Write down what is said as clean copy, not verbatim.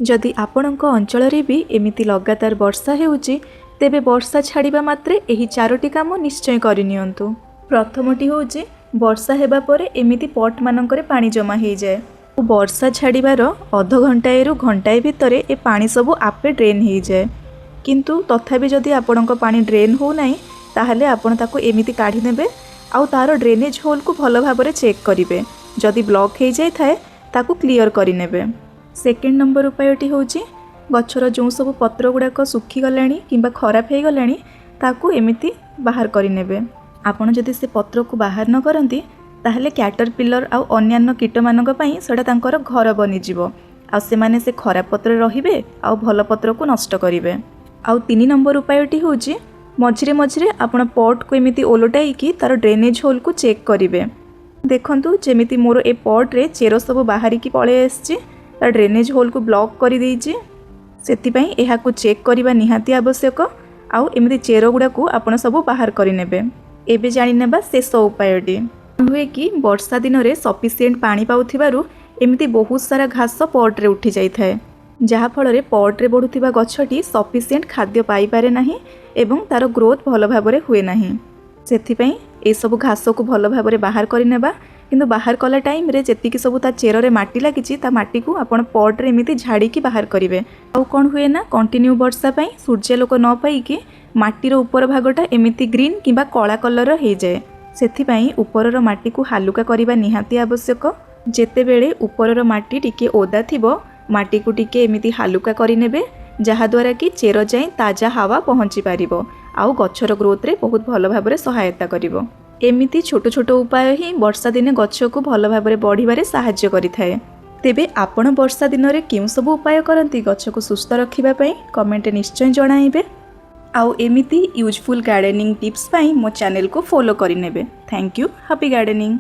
जदि आपणक अंचल भी एमिति लगातार वर्षा हेउची तेबे वर्षा छाड़िबा मात्रे एही चारोटी काम निश्चय करनियंतु। प्रथमटी होउची वर्षा हेबा परे एमिति पट मानकरे पानी जमा हो जाए। वर्षा छाड़िबार अध घंटाए रु घंटाए भितरे ए पानी सबु आपे ड्रेन हो जाए। किंतु तथापि जदि आपणक पानी ड्रेन हो नाही ताहले आपण ताको एमिति काढी नेबे आउ तार ड्रेनेज होल को भल भाबरे चेक करिवे। जदि ब्लॉक हो जाए थाए ताको क्लियर करि नेबे। सेकेंड नंबर उपायटी होउची गछर जो सब पत्र गुड़ाक सुखीगलाणी किंबा खराब हो गलाणी ताकू एमिति बाहर करि नेबे। आपण जदि से पत्र को बाहर न करंती ताहले कैटरपिलर आउ अन्यान्य कीट मानक पई सेडा तांकर घर बनि जिवो आ से माने से खराब पत्र रहिबे आउ भल पत्र को नष्ट करिवे। आउ 3 नंबर उपायटी होउची मझिरे मझिरे आपण पट को एमिति ओलटाई कि तार ड्रेनेज होल को चेक करिवे। देखंतु जेमिति मोर ए पट रे चेरो सब बाहरी की पळे आछी ता ड्रेनेज होल को ब्लॉक करि देइची। सेतिपई एहा को चेक करिबा निहाती आवश्यक। आउ एमिति चेरो गुडा को आपण सब बाहर करि नेबे। एबे जानि नेबा शेष उपायटी हुए कि वर्षा दिन रे सफिशिएंट पानी पाउथिबारु एमिति बहुत सारा घास पट रे उठी जाई थाए जहा फल रे पट रे बढ़ुथिबा गछटी सफिशिएंट खाद्य पाई पारे नाही एवं तार ग्रोथ भल भाबरे हुए नाही। सेथिपई ए सब घास को भल भाबरे बाहर करि नेबा। किंतु बाहर कला टाइम रे जेतिकी सब ता चेर रे माटी लागिची ता माटी को आपण पट रे एमिति झाड़ी की बाहर करिवे। आउ कोन हुए ना कंटिन्यू वर्षा पई सूर्यालोक न पाई कि माटीर ऊपर भागटा एमिति ग्रीन किंबा कला कलर हो जाए। सेथिपई ऊपरर माटी को हालुका करिबा निहाती आवश्यक। जेते बेले ऊपरर माटी टिके ओदा थिबो माटी को टिके एमिति हालुका करि नेबे जहा द्वारा कि चेर जाए ताजा हवा पहुँची पारिबो आउ गछर ग्रोथ रे बहुत भल भाबरे सहायता करिवो। एमिति छोट छोट उपाय ही वर्षा दिने गछ को भल भाबरे बढ़िबारे सहाय्य करिथाए। तेबे आपण वर्षा दिन रे केउ सब उपाय करंती गछ को सुस्थ रखिबा पई कमेंट निश्चय जणाइबे। आउ एमिति यूजफुल गार्डनिंग टिप्स पई मो चैनल को फॉलो करि नेबे। Thank you. Happy gardening.